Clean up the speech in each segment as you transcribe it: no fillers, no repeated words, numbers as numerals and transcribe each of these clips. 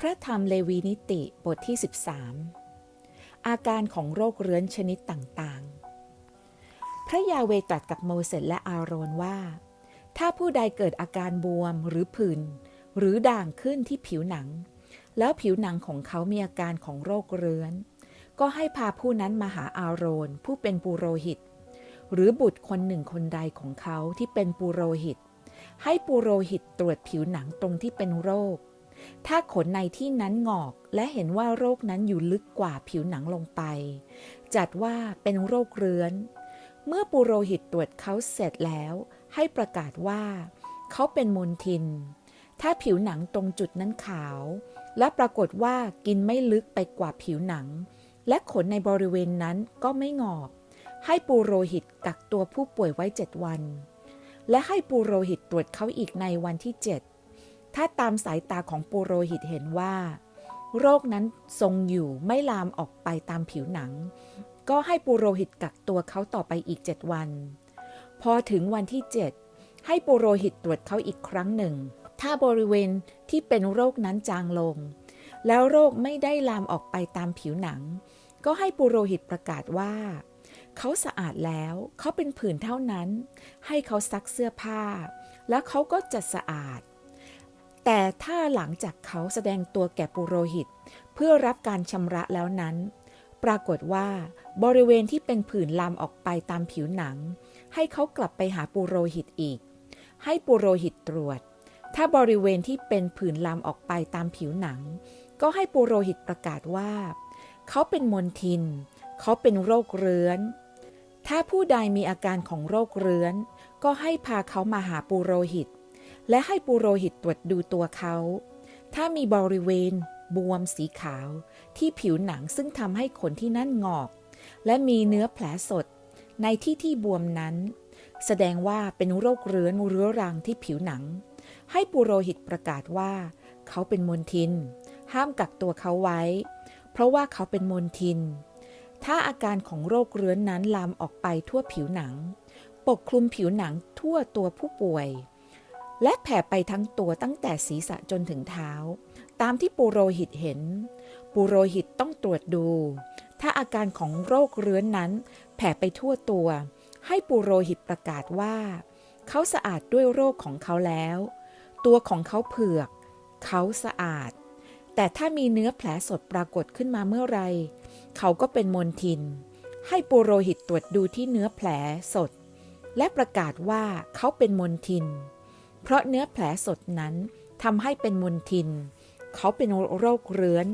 พระธรรมเลวีนิติบทที่13อาการของโรคเรื้อนชนิดต่างๆพระยาเวห์ตรัสกับโมเสสและอาโรนว่าถ้าผู้ใดเกิดอาการบวมหรือผื่นหรือด่างขึ้นที่ผิวหนังแล้วผิวหนังของเขามีอาการของโรคเรื้อนก็ให้พาผู้นั้นมาหาอาโรนผู้เป็นปุโรหิตหรือบุตรคนหนึ่งคนใดของเขาที่เป็นปุโรหิตให้ปุโรหิตตรวจผิวหนังตรงที่เป็นโรคถ้าขนในที่นั้นงอกและเห็นว่าโรคนั้นอยู่ลึกกว่าผิวหนังลงไปจัดว่าเป็นโรคเรื้อนเมื่อปุโรหิตตรวจเขาเสร็จแล้วให้ประกาศว่าเขาเป็นมลทินถ้าผิวหนังตรงจุดนั้นขาวและปรากฏว่ากินไม่ลึกไปกว่าผิวหนังและขนในบริเวณนั้นก็ไม่งอกให้ปุโรหิตกักตัวผู้ป่วยไว้7 วันและให้ปุโรหิตตรวจเขาอีกในวันที่7ถ้าตามสายตาของปุโรหิตเห็นว่าโรคนั้นทรงอยู่ไม่ลามออกไปตามผิวหนังก็ให้ปุโรหิตกักตัวเขาต่อไปอีก7 วันพอถึงวันที่7ให้ปุโรหิตตรวจเขาอีกครั้งหนึ่งถ้าบริเวณที่เป็นโรคนั้นจางลงแล้วโรคไม่ได้ลามออกไปตามผิวหนังก็ให้ปุโรหิตประกาศว่าเขาสะอาดแล้วเขาเป็นผื่นเท่านั้นให้เขาซักเสื้อผ้าแล้วเขาก็จะสะอาดแต่ถ้าหลังจากเขาแสดงตัวแก่ปุโรหิตเพื่อรับการชำระแล้วนั้นปรากฏว่าบริเวณที่เป็นผื่นลามออกไปตามผิวหนังให้เขากลับไปหาปุโรหิตอีกให้ปุโรหิตตรวจถ้าบริเวณที่เป็นผื่นลามออกไปตามผิวหนังก็ให้ปุโรหิตประกาศว่าเขาเป็นมลทินเขาเป็นโรคเรื้อนถ้าผู้ใดมีอาการของโรคเรื้อนก็ให้พาเขามาหาปุโรหิตและให้ปุโรหิตตรวจดูตัวเขาถ้ามีบริเวณบวมสีขาวที่ผิวหนังซึ่งทำให้ขนที่นั่นงอกและมีเนื้อแผลสดในที่บวมนั้นแสดงว่าเป็นโรคเรื้อนเรื้อรังที่ผิวหนังให้ปุโรหิตประกาศว่าเขาเป็นมลทินห้ามกักตัวเขาไว้เพราะว่าเขาเป็นมลทินถ้าอาการของโรคเรื้อนนั้นลามออกไปทั่วผิวหนังปกคลุมผิวหนังทั่วตัวผู้ป่วยและแผ่ไปทั้งตัวตั้งแต่ศีรษะจนถึงเท้าตามที่ปุโรหิตเห็นปุโรหิตต้องตรวจดูถ้าอาการของโรคเรื้อนนั้นแผ่ไปทั่วตัวให้ปุโรหิตประกาศว่าเขาสะอาดด้วยโรคของเขาแล้วตัวของเขาเผือกเขาสะอาดแต่ถ้ามีเนื้อแผลสดปรากฏขึ้นมาเมื่อไรเขาก็เป็นมลทินให้ปุโรหิตตรวจดูที่เนื้อแผลสดและประกาศว่าเขาเป็นมลทินเพราะเนื้อแผลสดนั้นทำให้เป็นมลทินเขาเป็นโรคเรื้อน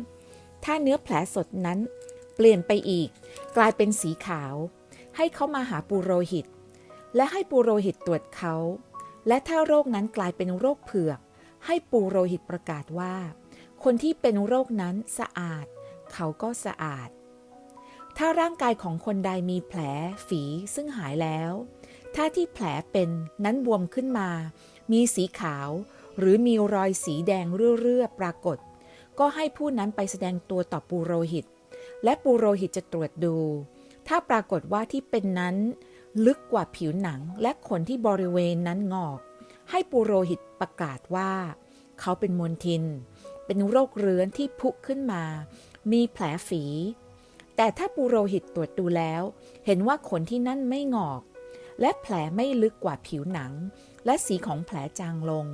ถ้าเนื้อแผลสดนั้นเปลี่ยนไปอีกกลายเป็นสีขาวให้เขามาหาปุโรหิตและให้ปุโรหิตตรวจเขาและถ้าโรคนั้นกลายเป็นโรคเผือกให้ปุโรหิตประกาศว่าคนที่เป็นโรคนั้นสะอาดเขาก็สะอาดถ้าร่างกายของคนใดมีแผลฝีซึ่งหายแล้วถ้าที่แผลเป็นนั้นบวมขึ้นมามีสีขาวหรือมีรอยสีแดงเรื่อๆปรากฏก็ให้ผู้นั้นไปแสดงตัวต่อปุโรหิตและปุโรหิตจะตรวจดูถ้าปรากฏว่าที่เป็นนั้นลึกกว่าผิวหนังและขนที่บริเวณนั้นงอกให้ปุโรหิตประกาศว่าเขาเป็นมลทินเป็นโรคเรื้อนที่พุขึ้นมามีแผลฝีแต่ถ้าปุโรหิตตรวจดูแล้วเห็นว่าขนที่นั่นไม่งอกและแผลไม่ลึกกว่าผิวหนังและสีของแผลจางลง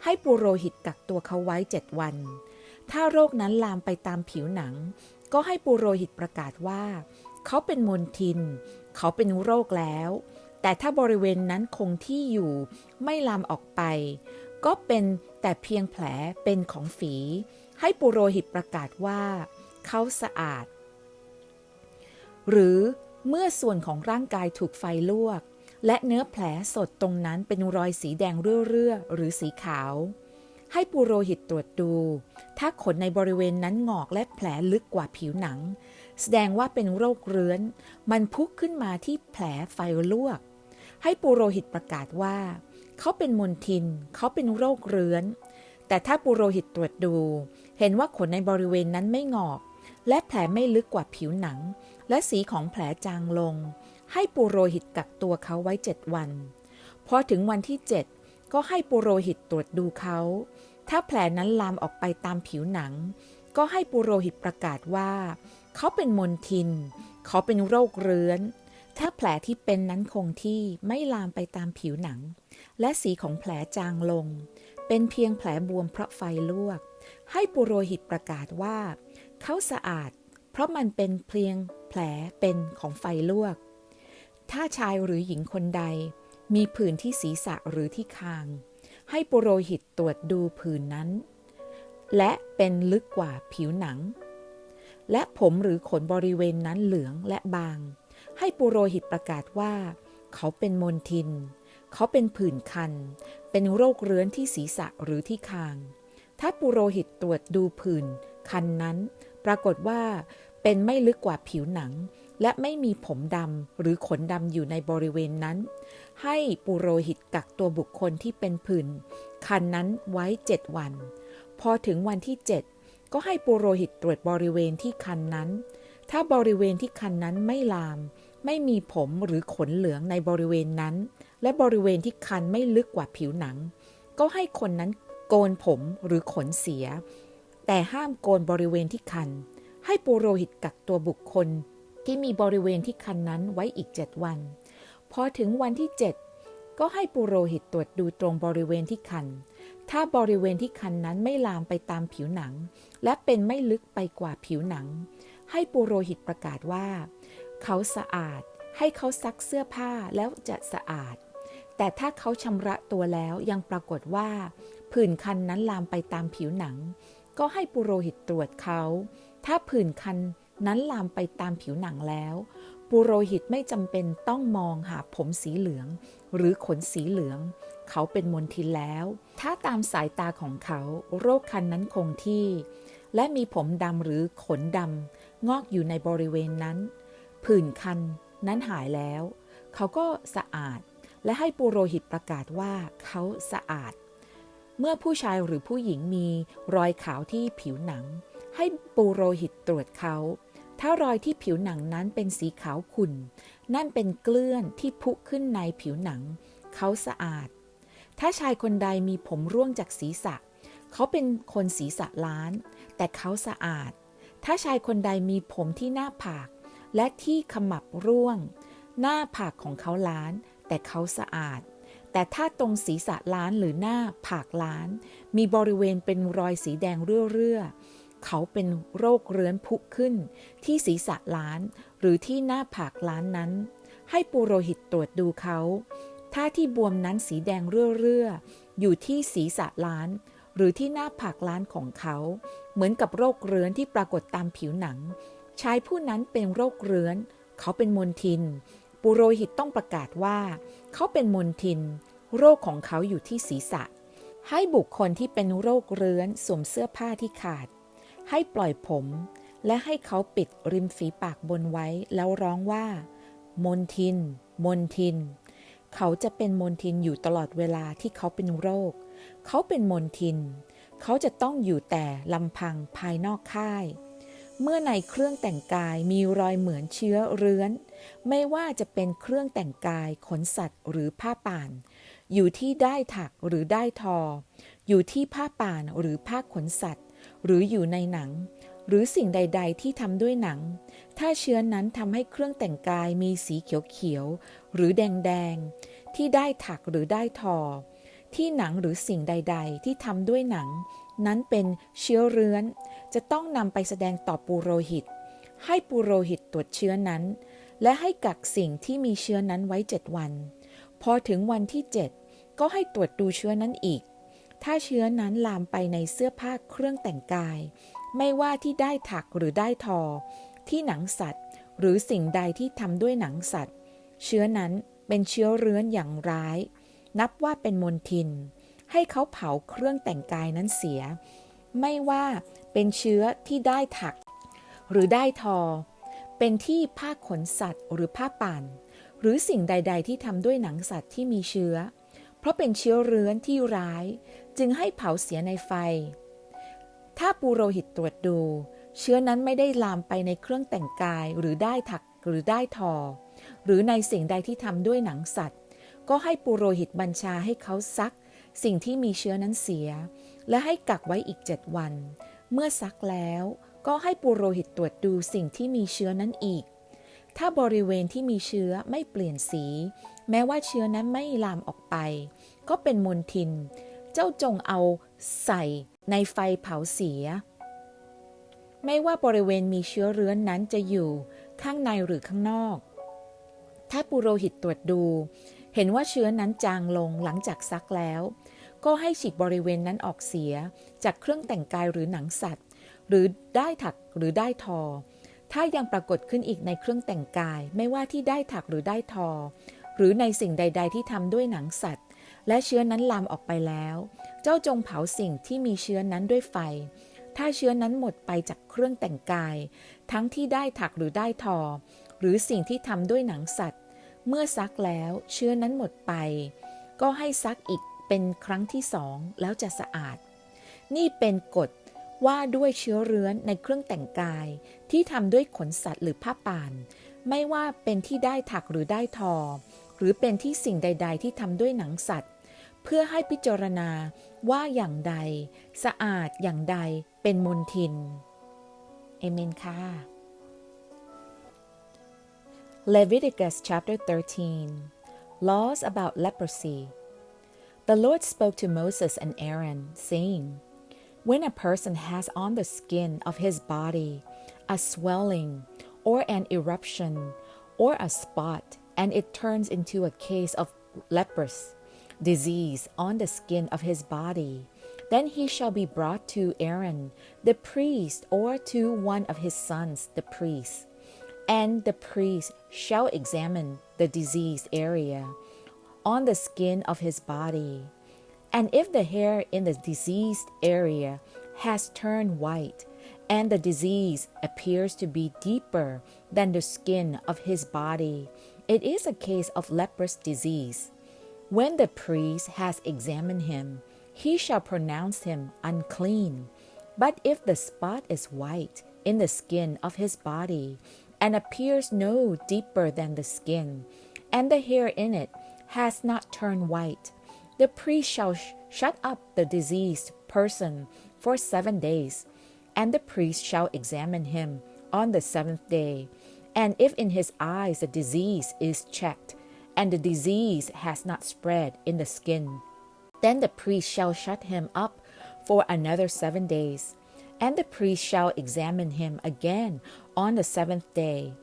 ให้ปุโรหิตกักตัวเขาไว้7 วันถ้าโรคนั้นลามไปตามผิวหนังก็ให้ปุโรหิตประกาศว่าเขาเป็นมลทินเขาเป็นโรคแล้วแต่ถ้าบริเวณนั้นคงที่อยู่ไม่ลามออกไปก็เป็นแต่เพียงแผลเป็นของฝีให้ปุโรหิตประกาศว่าเขาสะอาดหรือเมื่อส่วนของร่างกายถูกไฟลวกและเนื้อแผลสดตรงนั้นเป็นรอยสีแดงเรื่อๆหรือสีขาวให้ปุโรหิตตรวจดูถ้าขนในบริเวณนั้นงอกและแผลลึกกว่าผิวหนังแสดงว่าเป็นโรคเรื้อนมันพุขึ้นมาที่แผลไฟลวกให้ปุโรหิตประกาศว่าเขาเป็นมลทินเขาเป็นโรคเรื้อนแต่ถ้าปุโรหิตตรวจดูเห็นว่าขนในบริเวณนั้นไม่งอกและแผลไม่ลึกกว่าผิวหนังและสีของแผลจางลงให้ปุโรหิตกักตัวเขาไว้7 วันพอถึงวันที่7ก็ให้ปุโรหิตตรวจดูเขา ถ้าแผลนั้นลามออกไปตามผิวหนังก็ให้ปุโรหิตประกาศว่าเขาเป็นมลทินเขาเป็นโรคเรื้อนถ้าแผลที่เป็นนั้นคงที่ไม่ลามไปตามผิวหนังและสีของแผลจางลงเป็นเพียงแผลบวมเพราะไฟลวกให้ปุโรหิตประกาศว่าเขาสะอาดเพราะมันเป็นเพียงแผลเป็นของไฟลวกถ้าชายหรือหญิงคนใดมีผื่นที่ศีรษะหรือที่คางให้ปุโรหิตตรวจดูผื่นนั้นและเป็นลึกกว่าผิวหนังและผมหรือขนบริเวณนั้นเหลืองและบางให้ปุโรหิตประกาศว่าเขาเป็นมลทินเขาเป็นผื่นคันเป็นโรคเรื้อนที่ศีรษะหรือที่คางถ้าปุโรหิตตรวจดูผื่นคันนั้นปรากฏว่าเป็นไม่ลึกกว่าผิวหนังและไม่มีผมดำหรือขนดำอยู่ในบริเวณนั้นให้ปุโรหิตกักตัวบุคคลที่เป็นผื่นคันนั้นไว้7 วันพอถึงวันที่7ก็ให้ปุโรหิตตรวจบริเวณที่คันนั้นถ้าบริเวณที่คันนั้นไม่ลามไม่มีผมหรือขนเหลืองในบริเวณนั้นและบริเวณที่คันไม่ลึกกว่าผิวหนังก็ให้คนนั้นโกนผมหรือขนเสียแต่ห้ามโกนบริเวณที่คันให้ปุโรหิตกักตัวบุคคลที่มีบริเวณที่คันนั้นไว้อีก7 วันพอถึงวันที่7ก็ให้ปุโรหิตตรวจดูตรงบริเวณที่คันถ้าบริเวณที่คันนั้นไม่ลามไปตามผิวหนังและเป็นไม่ลึกไปกว่าผิวหนังให้ปุโรหิตประกาศว่าเขาสะอาดให้เขาซักเสื้อผ้าแล้วจะสะอาดแต่ถ้าเขาชำระตัวแล้วยังปรากฏว่าผื่นคันนั้นลามไปตามผิวหนังก็ให้ปุโรหิตตรวจเขาถ้าผื่นคันนั้นลามไปตามผิวหนังแล้วปุโรหิตไม่จำเป็นต้องมองหาผมสีเหลืองหรือขนสีเหลืองเขาเป็นมลทินแล้วถ้าตามสายตาของเขาโรคคันนั้นคงที่และมีผมดำหรือขนดำงอกอยู่ในบริเวณนั้นผื่นคันนั้นหายแล้วเขาก็สะอาดและให้ปุโรหิตประกาศว่าเขาสะอาดเมื่อผู้ชายหรือผู้หญิงมีรอยขาวที่ผิวหนังให้ปุโรหิตตรวจเขาถ้ารอยที่ผิวหนังนั้นเป็นสีขาวขุ่นนั่นเป็นเกลื่อนที่พุขึ้นในผิวหนังเขาสะอาดถ้าชายคนใดมีผมร่วงจากศีรษะเขาเป็นคนศีรษะล้านแต่เขาสะอาดถ้าชายคนใดมีผมที่หน้าผากและที่ขมับร่วงหน้าผากของเขาล้านแต่เขาสะอาดแต่ถ้าตรงศีรษะล้านหรือหน้าผากล้านมีบริเวณเป็นรอยสีแดงเรื่อๆเขาเป็นโรคเรื้อนพุขึ้นที่ศีรษะล้านหรือที่หน้าผากล้านนั้นให้ปุโรหิตตรวจดูเขาถ้าที่บวมนั้นสีแดงเรื่อๆอยู่ที่ศีรษะล้านหรือที่หน้าผากล้านของเขาเหมือนกับโรคเรื้อนที่ปรากฏตามผิวหนังชายผู้นั้นเป็นโรคเรื้อนเขาเป็นมลทินปุโรหิตต้องประกาศว่าเขาเป็นมลทินโรคของเขาอยู่ที่ศีรษะให้บุคคลที่เป็นโรคเรื้อนสวมเสื้อผ้าที่ขาดให้ปล่อยผมและให้เขาปิดริมฝีปากบนไว้แล้วร้องว่ามลทินมลทินเขาจะเป็นมลทินอยู่ตลอดเวลาที่เขาเป็นโรคเขาเป็นมลทินเขาจะต้องอยู่แต่ลำพังภายนอกค่ายเมื่อในเครื่องแต่งกายมีรอยเหมือนเชื้อเรื้อนไม่ว่าจะเป็นเครื่องแต่งกายขนสัตว์หรือผ้าป่านอยู่ที่ด้ายถักหรือด้ายทออยู่ที่ผ้าป่านหรือผ้าขนสัตว์หรืออยู่ในหนังหรือสิ่งใดๆที่ทำด้วยหนังถ้าเชื้อนั้นทำให้เครื่องแต่งกายมีสีเขียวๆหรือแดงๆที่ด้ายถักหรือด้ายทอที่หนังหรือสิ่งใดๆที่ทำด้วยหนังนั้นเป็นเชื้อเรื้อนจะต้องนำไปแสดงต่อปุโรหิตให้ปุโรหิตตรวจเชื้อนั้นและให้กักสิ่งที่มีเชื้อนั้นไว้7 วันพอถึงวันที่7ก็ให้ตรวจดูเชื้อนั้นอีกถ้าเชื้อนั้นลามไปในเสื้อผ้าเครื่องแต่งกายไม่ว่าที่ด้ายถักหรือด้ายทอที่หนังสัตว์หรือสิ่งใดที่ทำด้วยหนังสัตว์เชื้อนั้นเป็นเชื้อเรื้อนอย่างร้ายนับว่าเป็นมลทินให้เขาเผาเครื่องแต่งกายนั้นเสียไม่ว่าเป็นเชื้อที่ด้ายถักหรือด้ายทอเป็นที่ผ้าขนสัตว์หรือผ้าป่านหรือสิ่งใดๆที่ทำด้วยหนังสัตว์ที่มีเชื้อเพราะเป็นเชื้อเรื้อนที่ร้ายจึงให้เผาเสียในไฟถ้าปุโรหิตตรวจดูเชื้อนั้นไม่ได้ลามไปในเครื่องแต่งกายหรือด้ายถักหรือด้ายทอหรือในสิ่งใดที่ทำด้วยหนังสัตว์ก็ให้ปุโรหิตบัญชาให้เขาซักสิ่งที่มีเชื้อนั้นเสีย และให้กักไว้อีก7 วันเมื่อซักแล้วก็ให้ปุโรหิตตรวจดูสิ่งที่มีเชื้อนั้นอีกถ้าบริเวณที่มีเชื้อไม่เปลี่ยนสีแม้ว่าเชื้อนั้นไม่ลามออกไปก็เป็นมลทินเจ้าจงเอาใส่ในไฟเผาเสียไม่ว่าบริเวณมีเชื้อเรื้อนนั้นจะอยู่ข้างในหรือข้างนอกถ้าปุโรหิตตรวจดูเห็นว่าเชื้อนั้นจางลงหลังจากซักแล้วก็ให้ฉีกบริเวณนั้นออกเสียจากเครื่องแต่งกายหรือหนังสัตว์หรือได้ถักหรือได้ทอถ้ายังปรากฏขึ้นอีกในเครื่องแต่งกายไม่ว่าที่ได้ถักหรือได้ทอหรือในสิ่งใดๆที่ทำด้วยหนังสัตว์และเชื้อนั้นลามออกไปแล้วเจ้าจงเผาสิ่งที่มีเชื้อนั้นด้วยไฟถ้าเชื้อนั้นหมดไปจากเครื่องแต่งกายทั้งที่ได้ถักหรือได้ทอหรือสิ่งที่ทำด้วยหนังสัตว์เมื่อซักแล้วเชื้อนั้นหมดไปก็ให้ซักอีกเป็นครั้งที่2แล้วจะสะอาดนี่เป็นกฎว่าด้วยเชื้อเรื้อนในเครื่องแต่งกายที่ทำด้วยขนสัตว์หรือผ้าป่านไม่ว่าเป็นที่ได้ถักหรือได้ทอหรือเป็นที่สิ่งใดๆที่ทำด้วยหนังสัตว์เพื่อให้พิจารณาว่าอย่างใดสะอาดอย่างใดเป็นมลทินเอเมนค่ะ Leviticus chapter 13 Laws about leprosy. The Lord spoke to Moses and Aaron, saying, When a person has on the skin of his body a swelling or an eruption or a spot, and it turns into a case of leprous disease on the skin of his body, then he shall be brought to Aaron the priest or to one of his sons the priests, and the priest shall examine the diseased area on the skin of his body. And if the hair in the diseased area has turned white, and the disease appears to be deeper than the skin of his body, it is a case of leprous disease. When the priest has examined him, he shall pronounce him unclean. But if the spot is white in the skin of his body, and appears no deeper than the skin, and the hair in it has not turned white, the priest shall shut up the diseased person for 7 days, and the priest shall examine him on the 7th day. And if in his eyes the disease is checked, and the disease has not spread in the skin, then the priest shall shut him up for another 7 days. And the priest shall examine him again on the 7th day.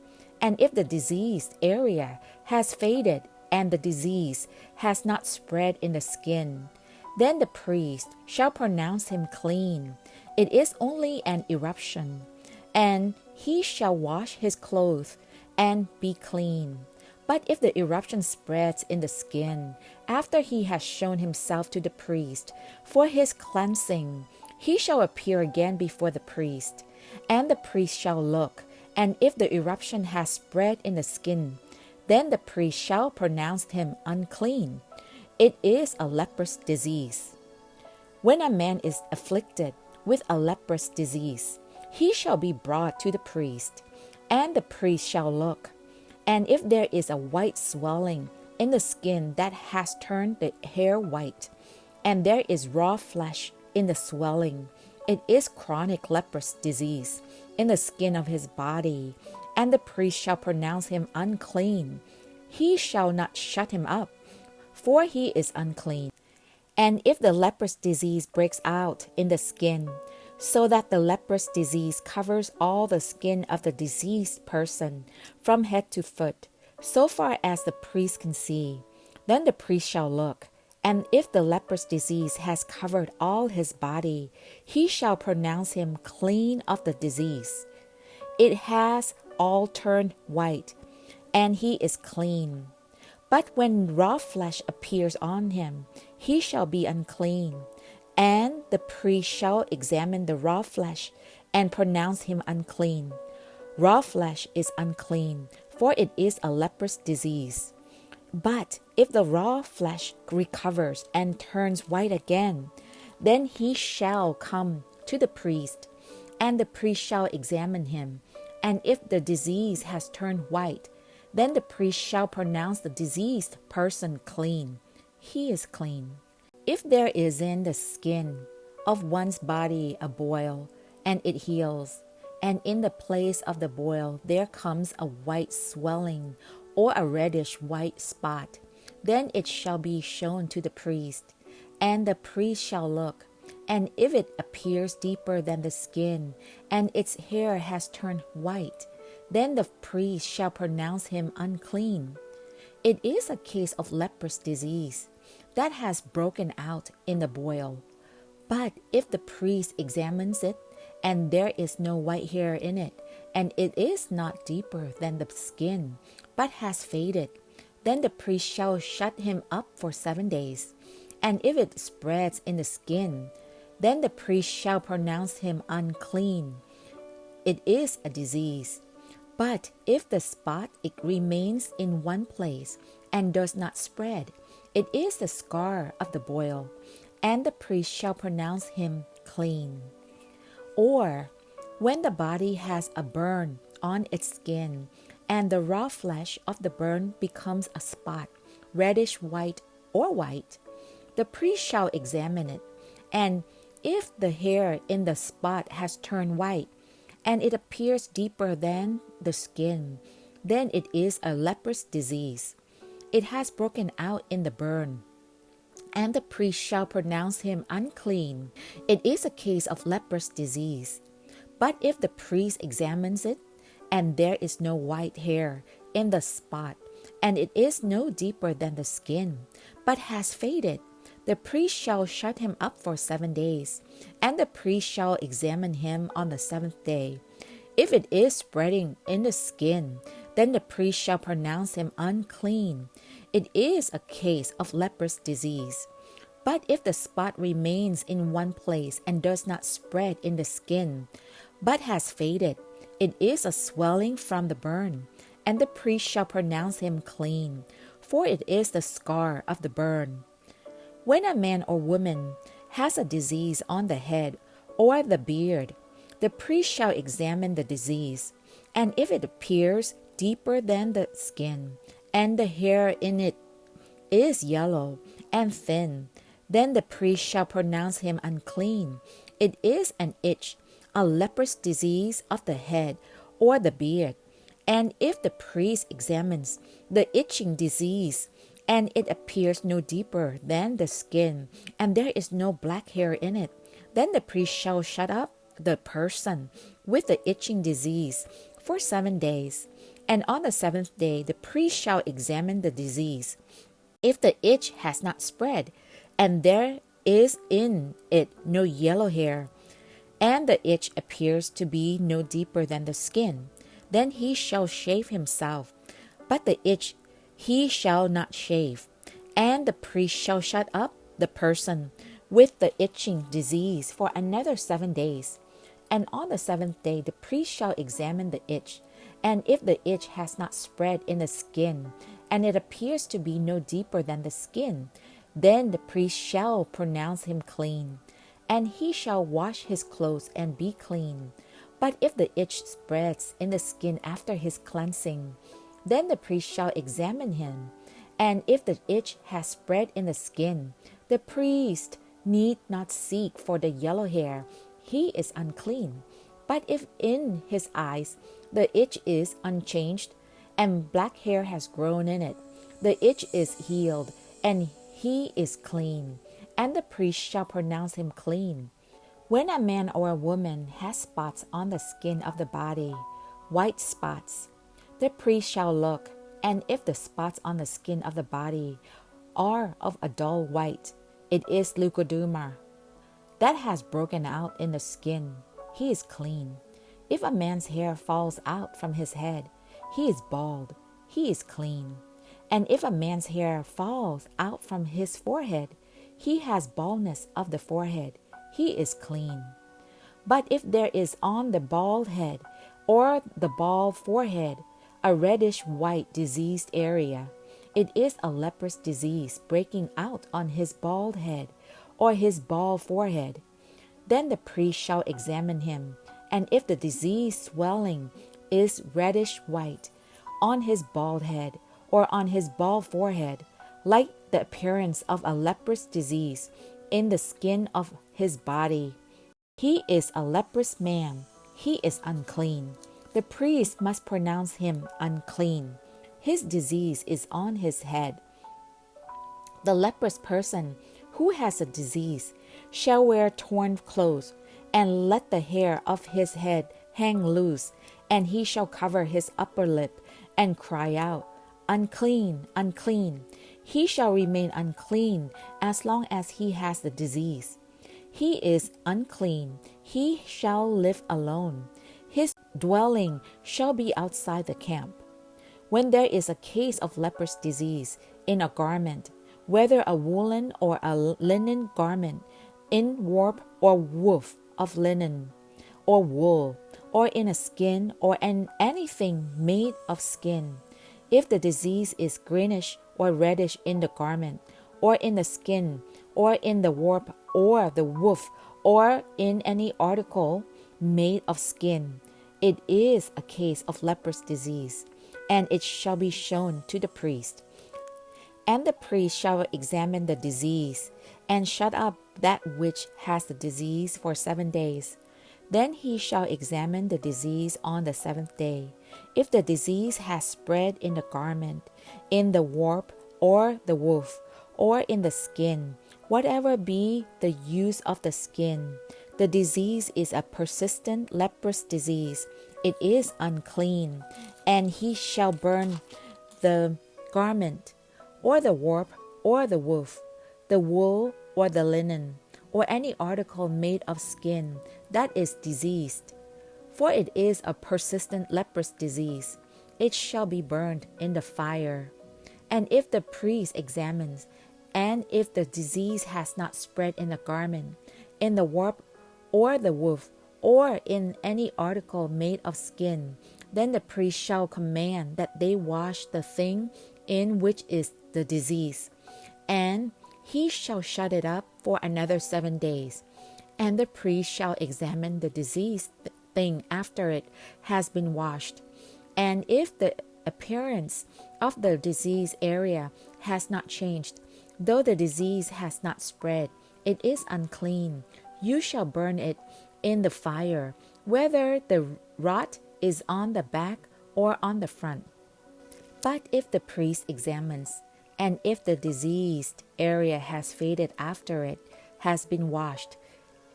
And if the diseased area has faded and the disease has not spread in the skin, then the priest shall pronounce him clean. It is only an eruption, and he shall wash his clothes and be clean. But if the eruption spreads in the skin, after he has shown himself to the priest for his cleansing, he shall appear again before the priest, and the priest shall look, and if the eruption has spread in the skin, then the priest shall pronounce him unclean. It is a leprous disease. When a man is afflicted with a leprous disease, he shall be brought to the priest, and the priest shall look, and if there is a white swelling in the skin that has turned the hair white, and there is raw flesh in the swelling, it is chronic leprous disease in the skin of his body, and the priest shall pronounce him unclean. He shall not shut him up, for he is unclean. And if the leprous disease breaks out in the skin, so that the leprous disease covers all the skin of the diseased person from head to foot, so far as the priest can see, then the priest shall look, and if the leprous disease has covered all his body, he shall pronounce him clean of the disease. It has all turned white, and he is clean. But when raw flesh appears on him, he shall be unclean. And the priest shall examine the raw flesh and pronounce him unclean. Raw flesh is unclean, for it is a leprous disease. But if the raw flesh recovers and turns white again, then he shall come to the priest, and the priest shall examine him. And if the disease has turned white, then the priest shall pronounce the diseased person clean. He is clean. If there is in the skin of one's body a boil, and it heals, and in the place of the boil there comes a white swelling or a reddish white spot, then it shall be shown to the priest, and the priest shall look, and if it appears deeper than the skin, and its hair has turned white, then the priest shall pronounce him unclean. It is a case of leprous disease that has broken out in the boil. But if the priest examines it, and there is no white hair in it, and it is not deeper than the skin, but has faded, then the priest shall shut him up for 7 days. And if it spreads in the skin, then the priest shall pronounce him unclean. It is a disease. But if the spot it remains in one place and does not spread, it is the scar of the boil, and the priest shall pronounce him clean. Or when the body has a burn on its skin, and the raw flesh of the burn becomes a spot, reddish white or white, the priest shall examine it, and if the hair in the spot has turned white, and it appears deeper than the skin, then it is a leprous disease. It has broken out in the burn, and the priest shall pronounce him unclean. It is a case of leprous disease. But if the priest examines it, and there is no white hair in the spot, and it is no deeper than the skin, but has faded, the priest shall shut him up for 7 days, and the priest shall examine him on the 7th day. If it is spreading in the skin, then the priest shall pronounce him unclean. It is a case of leprous disease. But if the spot remains in one place and does not spread in the skin, but has faded, it is a swelling from the burn, and the priest shall pronounce him clean, for it is the scar of the burn. When a man or woman has a disease on the head or the beard, the priest shall examine the disease, and if it appears deeper than the skin, and the hair in it is yellow and thin, then the priest shall pronounce him unclean. It is an itch, a leprous disease of the head or the beard. And if the priest examines the itching disease, and it appears no deeper than the skin, and there is no black hair in it, then the priest shall shut up the person with the itching disease for 7 days. And on the 7th day the priest shall examine the disease. If the itch has not spread, and there is in it no yellow hair, and the itch appears to be no deeper than the skin, then he shall shave himself, but the itch he shall not shave. And the priest shall shut up the person with the itching disease for another 7 days. And on the 7th day the priest shall examine the itch, and if the itch has not spread in the skin, and it appears to be no deeper than the skin, then the priest shall pronounce him clean, and he shall wash his clothes and be clean. But if the itch spreads in the skin after his cleansing, then the priest shall examine him, and if the itch has spread in the skin, the priest need not seek for the yellow hair, he is unclean. But if in his eyes the itch is unchanged, and black hair has grown in it, the itch is healed, and he is clean, and the priest shall pronounce him clean. When a man or a woman has spots on the skin of the body, white spots, the priest shall look, and if the spots on the skin of the body are of a dull white, it is leukodema that has broken out in the skin. He is clean. If a man's hair falls out from his head, he is bald. He is clean. And if a man's hair falls out from his forehead, he has baldness of the forehead. He is clean. But if there is on the bald head or the bald forehead a reddish white diseased area, it is a leprous disease breaking out on his bald head or his bald forehead. Then the priest shall examine him, and if the disease swelling is reddish white on his bald head or on his bald forehead, like the appearance of a leprous disease, in the skin of his body. He is a leprous man. He is unclean. The priest must pronounce him unclean. His disease is on his head. The leprous person who has a disease shall wear torn clothes, and let the hair of his head hang loose, and he shall cover his upper lip, and cry out, Unclean, unclean. He shall remain unclean as long as he has the disease. He is unclean. He shall live alone. His dwelling shall be outside the camp. When there is a case of leprous disease in a garment, whether a woolen or a linen garment, in warp or woof of linen or wool, or in a skin or in anything made of skin, if the disease is greenish or reddish in the garment, or in the skin, or in the warp or the woof, or in any article made of skin, it is a case of leprous disease, and it shall be shown to the priest. And the priest shall examine the disease, and shut up that which has the disease for 7 days. Then he shall examine the disease on the 7th day. If the disease has spread in the garment, in the warp or the woof, or in the skin, whatever be the use of the skin, the disease is a persistent leprous disease. It is unclean, and he shall burn the garment, or the warp, or the woof, the wool, or the linen, or any article made of skin that is diseased. For it is a persistent leprous disease. It shall be burned in the fire. And if the priest examines, and if the disease has not spread in the garment, in the warp, or the woof, or in any article made of skin, then the priest shall command that they wash the thing in which is the disease, and he shall shut it up for another 7 days. And the priest shall examine the diseased thing after it has been washed. And if the appearance of the diseased area has not changed, though the disease has not spread, it is unclean. You shall burn it in the fire, whether the rot is on the back or on the front. But if the priest examines, and if the diseased area has faded after it has been washed,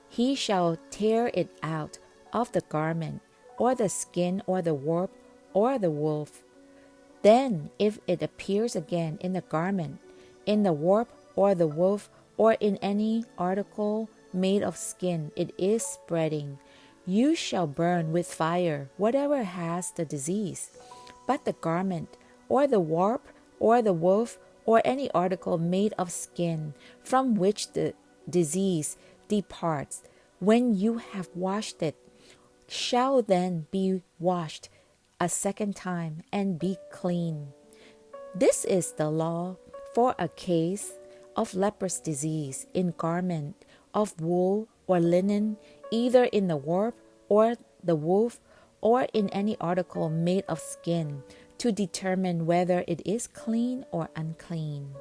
he shall tear it out of the garment, or the skin, or the warp, or the woof. Then, if it appears again in the garment, in the warp, or the woof, or in any article made of skin, it is spreading. You shall burn with fire whatever has the disease. But the garment, or the warp, or the woof, or any article made of skin from which the disease departs, when you have washed it, shall then be washed a second time and be clean. This is the law for a case of leprous disease in garment of wool or linen, either in the warp or the woof, or in any article made of skin, to determine whether it is clean or unclean.